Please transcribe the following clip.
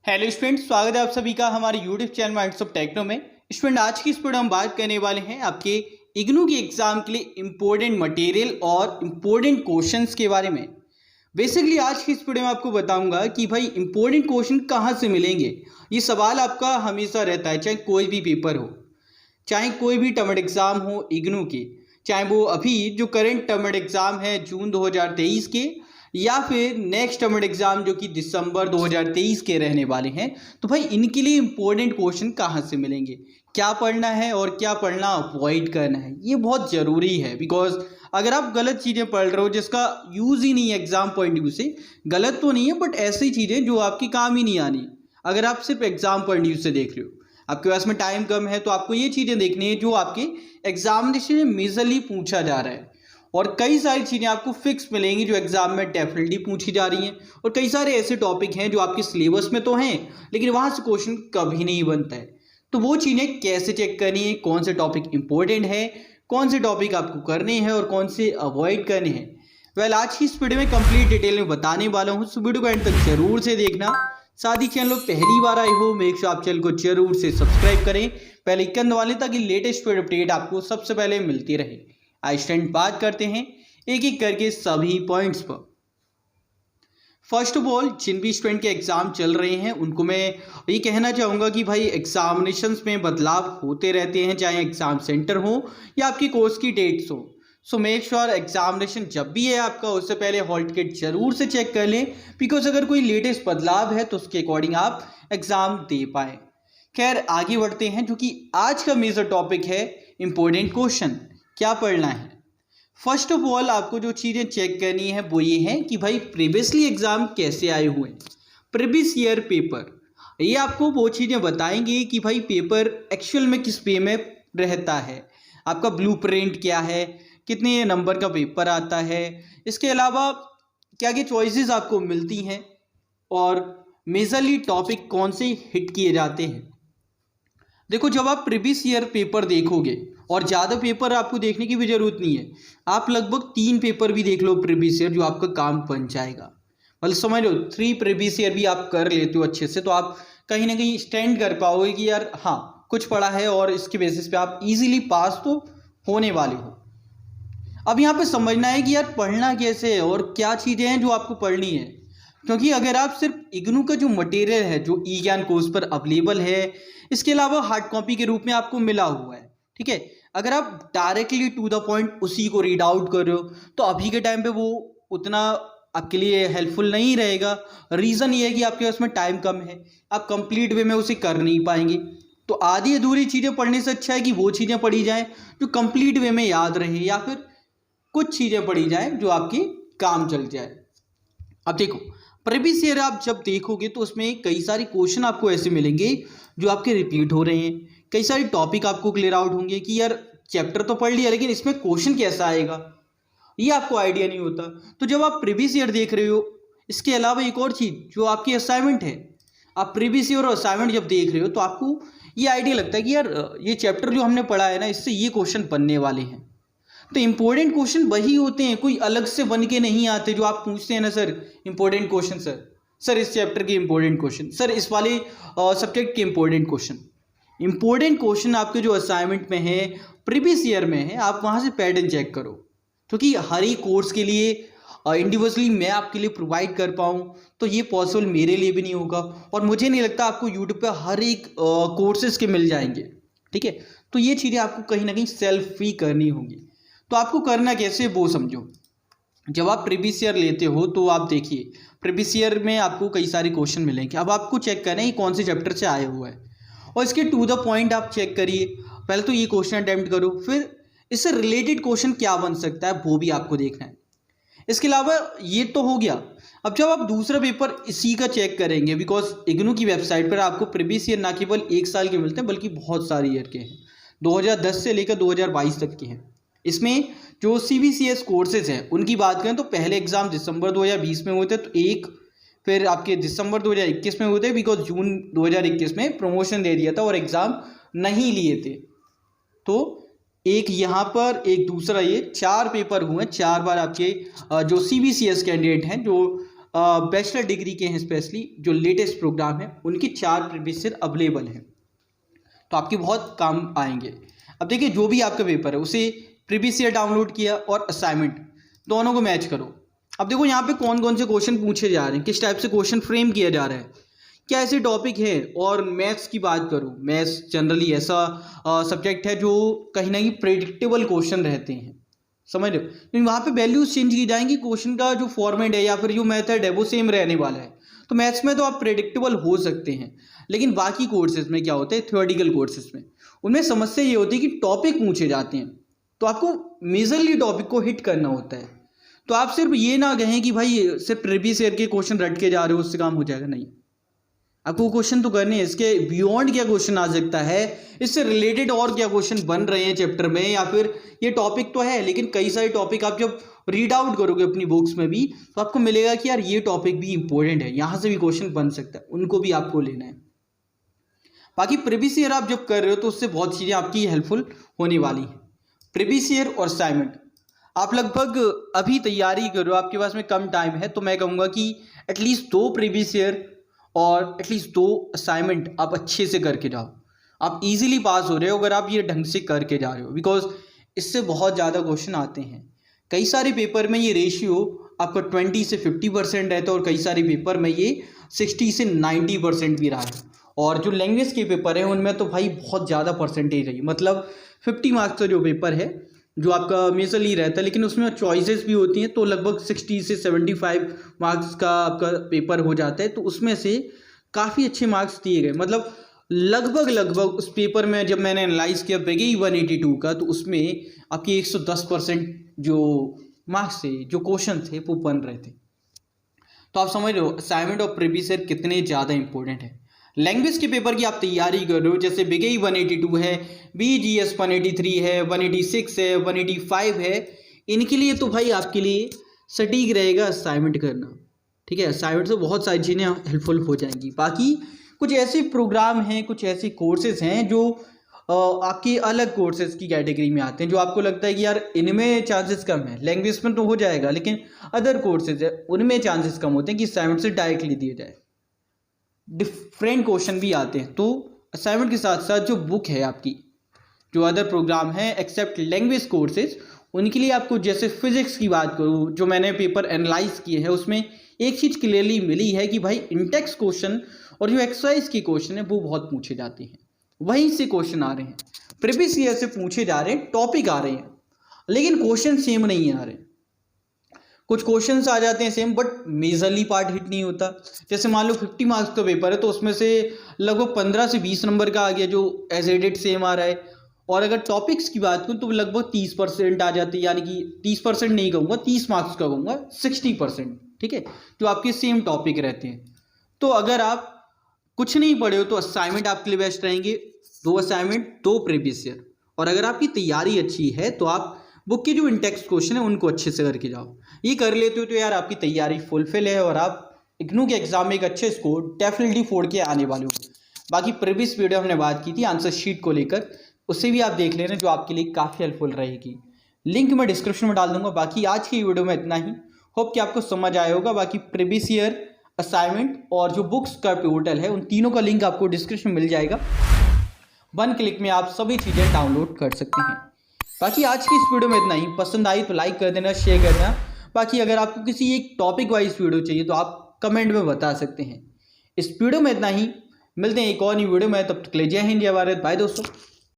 Hello student, स्वागत है आप सभी का हमारे YouTube channel minds of techno में। स्टूडेंट, आज की इस वीडियो हम बात करने वाले हैं आपके इग्नू के एग्जाम के लिए इंपॉर्टेंट मटेरियल और इंपॉर्टेंट क्वेश्चंस के बारे में। बेसिकली आज की इस वीडियो में आपको बताऊंगा कि भाई इंपॉर्टेंट क्वेश्चन कहाँ से मिलेंगे। ये सवाल आपका हमेशा रहता है, चाहे कोई भी पेपर हो, चाहे कोई भी टर्म एग्जाम हो इग्नू के, चाहे वो अभी जो करंट टर्म एग्जाम है जून 2023 के, या फिर नेक्स्ट टर्म एग्जाम जो कि दिसंबर 2023 के रहने वाले हैं। तो भाई इनके लिए इंपॉर्टेंट क्वेश्चन कहाँ से मिलेंगे, क्या पढ़ना है और क्या पढ़ना अवॉइड करना है, ये बहुत ज़रूरी है। बिकॉज अगर आप गलत चीज़ें पढ़ रहे हो जिसका यूज़ ही नहीं है एग्जाम पॉइंट व्यू से, गलत तो नहीं है बट ऐसी चीज़ें जो आपके काम ही नहीं आनी, अगर आप सिर्फ एग्जाम पॉइंट व्यू से देख रहे हो, आपके पास में टाइम कम है, तो आपको ये चीज़ें देखनी है जो आपके एग्जामिनेशन में मेजरली पूछा जा रहा है। और कई सारी चीज़ें आपको फिक्स मिलेंगी जो एग्जाम में डेफिनेटली पूछी जा रही हैं, और कई सारे ऐसे टॉपिक हैं जो आपके सिलेबस में तो हैं लेकिन वहाँ से क्वेश्चन कभी नहीं बनता है। तो वो चीज़ें कैसे चेक करनी है, कौन से टॉपिक इंपॉर्टेंट है, कौन से टॉपिक आपको करने हैं और कौन से अवॉइड करने हैं, वेल आज की इस वीडियो में कंप्लीट डिटेल में बताने वाला हूँ। तो वीडियो को एंड तक जरूर से देखना। साथ ही चैनल पर पहली बार आए हो, मेक श्योर आप चैनल को जरूर से सब्सक्राइब करें, पहले आइकन दबा लें ताकि लेटेस्ट वीडियो अपडेट आपको सबसे पहले मिलती रहे। आज स्टूडेंट बात करते हैं एक एक करके सभी पॉइंट्स पर। फर्स्ट ऑफ ऑल, जिन भी स्टूडेंट के एग्जाम चल रहे हैं उनको मैं ये कहना चाहूँगा कि भाई एग्जामिनेशंस में बदलाव होते रहते हैं, चाहे एग्जाम सेंटर हो या आपकी कोर्स की डेट्स हो। सो मेक श्योर एग्जामिनेशन जब भी है आपका, उससे पहले हॉल टिकट जरूर से चेक कर लें, बिकॉज अगर कोई लेटेस्ट बदलाव है तो उसके अकॉर्डिंग आप एग्जाम दे पाए। खैर आगे बढ़ते हैं, जो कि आज का मेजर टॉपिक है इंपॉर्टेंट क्वेश्चन, क्या पढ़ना है। फर्स्ट ऑफ ऑल आपको जो चीज़ें चेक करनी है वो ये है कि भाई प्रीवियसली एग्जाम कैसे आए हुए हैं, प्रीवियस ईयर पेपर, ये आपको वो चीज़ें बताएंगे कि भाई पेपर एक्चुअल में किस पे में रहता है, आपका ब्लूप्रिंट क्या है, कितने नंबर का पेपर आता है, इसके अलावा क्या क्या चॉइसेस आपको मिलती हैं और मेजरली टॉपिक कौन से हिट किए जाते हैं। देखो, जब आप प्रीवियस ईयर पेपर देखोगे, और ज़्यादा पेपर आपको देखने की भी ज़रूरत नहीं है, आप लगभग 3 पेपर भी देख लो प्रीवियस ईयर, जो आपका काम बन जाएगा। मतलब समझ लो 3 प्रीवियस ईयर भी आप कर लेते हो अच्छे से, तो आप कहीं ना कहीं स्टैंड कर पाओगे कि यार हाँ कुछ पढ़ा है, और इसके बेसिस पे आप इजीली पास तो होने वाले हो। अब यहाँ पे समझना है कि यार पढ़ना कैसे है और क्या चीज़ें हैं जो आपको पढ़नी है, क्योंकि अगर आप सिर्फ इग्नू का जो मटेरियल है जो ई ज्ञान कोर्स पर अवेलेबल है, इसके अलावा हार्ड कॉपी के रूप में आपको मिला हुआ है, ठीक है, अगर आप डायरेक्टली टू द पॉइंट उसी को रीड आउट कर रहे हो तो अभी के टाइम पे वो उतना आपके लिए हेल्पफुल नहीं रहेगा। रीज़न ये है कि आपके पास में टाइम कम है, आप कंप्लीट वे में उसे कर नहीं पाएंगे। तो आधी अधूरी चीज़ें पढ़ने से अच्छा है कि वो चीज़ें पढ़ी जाएं जो कंप्लीट वे में याद रहे, या फिर कुछ चीज़ें पढ़ी जाएं जो आपकी काम चल जाए। अब देखो, प्रीवियस ईयर आप जब देखोगे तो उसमें कई सारे क्वेश्चन आपको ऐसे मिलेंगे जो आपके रिपीट हो रहे हैं, कई सारे टॉपिक आपको क्लियर आउट होंगे कि यार चैप्टर तो पढ़ लिया लेकिन इसमें क्वेश्चन कैसा आएगा ये आपको आइडिया नहीं होता। तो जब आप प्रीवियस ईयर देख रहे हो, इसके अलावा एक और चीज़ जो आपकी असाइनमेंट है, आप प्रीवियस ईयर और असाइनमेंट जब देख रहे हो तो आपको ये आइडिया लगता है कि यार ये चैप्टर जो हमने पढ़ा है ना, इससे ये क्वेश्चन बनने वाले हैं। तो इंपॉर्टेंट क्वेश्चन वही होते हैं, कोई अलग से बन के नहीं आते जो आप पूछते हैं ना, सर इंपॉर्टेंट क्वेश्चन, सर इस चैप्टर के इंपॉर्टेंट क्वेश्चन, सर इस वाले सब्जेक्ट के इंपॉर्टेंट क्वेश्चन। इंपॉर्टेंट क्वेश्चन आपके जो असाइनमेंट में है, प्रीवियस ईयर में है, आप वहाँ से पैटर्न चेक करो, क्योंकि हर एक कोर्स के लिए इंडिविजुअली मैं आपके लिए प्रोवाइड कर पाऊँ तो ये पॉसिबल मेरे लिए भी नहीं होगा, और मुझे नहीं लगता आपको यूट्यूब पे हर एक कोर्सेज के मिल जाएंगे, ठीक है। तो ये चीज़ें आपको कहीं ना कहीं सेल्फ ही करनी होंगी। तो आपको करना कैसे वो समझो। जब आप प्रीवियस ईयर लेते हो तो आप देखिए प्रीवियस ईयर में आपको कई सारे क्वेश्चन मिलेंगे, अब आपको चेक करना है कौन से चैप्टर से आए हुआ है, और इसके टू द पॉइंट आप चेक करिए। पहले तो ये क्वेश्चन अटेम्प्ट करो, फिर इससे रिलेटेड क्वेश्चन क्या बन सकता है वो भी आपको देखना है। इसके अलावा ये तो हो गया। अब जब आप दूसरा पेपर इसी का चेक करेंगे, बिकॉज इग्नू की वेबसाइट पर आपको प्रीवियस ईयर ना केवल 1 साल के मिलते हैं बल्कि बहुत सारे ईयर के हैं, 2010 से लेकर 2022 तक के हैं। इसमें जो CBCS कोर्सेज हैं उनकी बात करें तो पहले एग्ज़ाम दिसंबर 2020 में हुए थे, तो एक फिर आपके दिसंबर 2021 में हुए थे, बिकॉज जून 2021 में प्रमोशन दे दिया था और एग्ज़ाम नहीं लिए थे। तो एक यहाँ पर, एक दूसरा, ये 4 पेपर हुए, 4 बार आपके जो CBCS कैंडिडेट हैं जो बैचलर डिग्री के हैं, स्पेशली जो लेटेस्ट प्रोग्राम है उनके 4 प्रीवियस ईयर अवेलेबल हैं, तो आपके बहुत काम आएंगे। अब देखिए जो भी आपका पेपर है उसे प्रीवियस ईयर डाउनलोड किया और असाइनमेंट दोनों को मैच करो। अब देखो यहाँ पे कौन कौन से क्वेश्चन पूछे जा रहे हैं, किस टाइप से क्वेश्चन फ्रेम किया जा रहा है, क्या ऐसे टॉपिक है। और मैथ्स की बात करूँ, मैथ्स जनरली ऐसा सब्जेक्ट है जो कहीं ना कहीं प्रेडिक्टेबल क्वेश्चन रहते हैं, समझ रहे हो। तो वहाँ पे वैल्यूज चेंज की जाएंगी, क्वेश्चन का जो फॉर्मेट है या फिर जो मेथड है वो सेम रहने वाला है। तो मैथ्स में तो आप प्रेडिक्टेबल हो सकते हैं, लेकिन बाकी कोर्सेज में क्या होता है, थ्योरेटिकल कोर्सेज में उनमें समस्या ये होती है कि टॉपिक पूछे जाते हैं, तो आपको मेजरली टॉपिक को हिट करना होता है। तो आप सिर्फ ये ना कहें कि भाई सिर्फ प्रीवियस ईयर के क्वेश्चन रट के जा रहे हो उससे काम हो जाएगा, नहीं, आपको क्वेश्चन तो करने हैं। इसके बियॉन्ड क्या क्वेश्चन आ सकता है, इससे रिलेटेड और क्या क्वेश्चन बन रहे हैं चैप्टर में, या फिर ये टॉपिक तो है लेकिन कई सारे टॉपिक आप जब रीड आउट करोगे अपनी बुक्स में भी तो आपको मिलेगा कि यार ये टॉपिक भी इंपॉर्टेंट है, यहाँ से भी क्वेश्चन बन सकता है, उनको भी आपको लेना है। बाकी प्रीवियस ईयर आप जब कर रहे हो तो उससे बहुत चीज़ें आपकी हेल्पफुल होने वाली हैं। प्रीवियस ईयर और असाइनमेंट आप लगभग अभी तैयारी कर रहे हो, आपके पास में कम टाइम है, तो मैं कहूँगा कि एटलीस्ट 2 प्रीवियस ईयर और एटलीस्ट 2 असाइनमेंट आप अच्छे से करके जाओ। आप इजीली पास हो रहे हो अगर आप ये ढंग से करके जा रहे हो, बिकॉज इससे बहुत ज़्यादा क्वेश्चन आते हैं। कई सारे पेपर में ये रेशियो आपका 20 से 50% रहता है और कई सारे पेपर में ये 60 से 90% भी रहा है। और जो लैंग्वेज के पेपर हैं उनमें तो भाई बहुत ज़्यादा परसेंटेज रही, मतलब 50 मार्क्स का जो पेपर है जो आपका मेजरली रहता है, लेकिन उसमें चॉइसेस भी होती हैं, तो लगभग 60 से 75 मार्क्स का आपका पेपर हो जाता है। तो उसमें से काफ़ी अच्छे मार्क्स दिए गए, मतलब लगभग उस पेपर में जब मैंने एनालाइज किया बेगेई 182 का, तो उसमें आपकी 110% जो मार्क्स थे, जो क्वेश्चन थे वो बन रहे थे। तो आप समझ रहे हो असाइनमेंट और प्रीवियस ईयर कितने ज़्यादा इंपॉर्टेंट है। लैंग्वेज के पेपर की आप तैयारी कर रहे हो, जैसे बेगेई 182 है, BGS 183 है, 186 है, 185 है, इनके लिए तो भाई आपके लिए सटीक रहेगा असाइनमेंट करना, ठीक है। असाइनमेंट से बहुत सारी चीज़ें हेल्पफुल हो जाएंगी। बाकी कुछ ऐसे प्रोग्राम हैं, कुछ ऐसे कोर्सेज हैं जो आपके अलग कोर्सेज की कैटेगरी में आते हैं, जो आपको लगता है कि यार इनमें चांसेस कम है, लैंग्वेज में तो हो जाएगा लेकिन अदर कोर्सेज है उनमें चांसेस कम होते हैं कि असाइनमेंट से डायरेक्टली दिए जाए। डिफरेंट क्वेश्चन भी आते हैं, तो असाइनमेंट के साथ साथ जो बुक है आपकी, जो अदर प्रोग्राम है एक्सेप्ट लैंग्वेज कोर्सेज, उनके लिए आपको, जैसे फिजिक्स की बात करूँ, जो मैंने पेपर एनालाइज किए हैं उसमें एक चीज़ क्लियरली मिली है कि भाई इंटेक्स क्वेश्चन और जो एक्सरसाइज के क्वेश्चन है वो बहुत पूछे जाते हैं, वहीं से क्वेश्चन आ रहे हैं, प्रीवियस ईयर से पूछे जा रहे हैं, टॉपिक आ रहे हैं, लेकिन क्वेश्चन सेम नहीं आ रहे। कुछ क्वेश्चंस आ जाते हैं same but majorly part hit नहीं होता। जैसे मान लो 50 मार्क्स का पेपर है तो उसमें से लगभग 15 से 20 नंबर का आ गया जो एज एडिट सेम आ रहा है, और अगर टॉपिक्स की बात करूँ तो लगभग 30% आ जाती है, यानी कि 30% नहीं कहूँगा, 30 मार्क्स का कहूँगा, 60%, ठीक है, जो आपके सेम टॉपिक रहते हैं। तो अगर आप कुछ नहीं पढ़े हो तो असाइनमेंट आपके लिए बेस्ट रहेंगे, 2 असाइनमेंट 2 प्रीवियस ईयर। और अगर आपकी तैयारी अच्छी है तो आप बुक के जो इंटेक्स्ट क्वेश्चन है उनको अच्छे से करके जाओ। ये कर लेते हो तो यार आपकी तैयारी फुलफिल है और आप इग्नू के एग्जाम में एक अच्छे स्कोर डेफिनेटली फोड़ के आने वाले हो। बाकी प्रीवियस वीडियो हमने बात की थी आंसर शीट को लेकर, उससे भी आप देख लेना जो आपके लिए काफ़ी हेल्पफुल रहेगी। लिंक मैं डिस्क्रिप्शन में डाल दूंगा। बाकी आज की वीडियो में इतना ही, होप कि आपको समझ आया होगा। बाकी प्रीवियस ईयर, असाइनमेंट और जो बुक्स का पोर्टल है उन तीनों का लिंक आपको डिस्क्रिप्शन में मिल जाएगा, 1 क्लिक में आप सभी चीज़ें डाउनलोड कर सकते हैं। बाकी आज की इस वीडियो में इतना ही, पसंद आई तो लाइक कर देना, शेयर कर देना। बाकी अगर आपको किसी एक टॉपिक वाइज वीडियो चाहिए तो आप कमेंट में बता सकते हैं। इस वीडियो में इतना ही, मिलते हैं एक और नई वीडियो में, तब तक के लिए जय हिंद, जय भारत, बाय दोस्तों।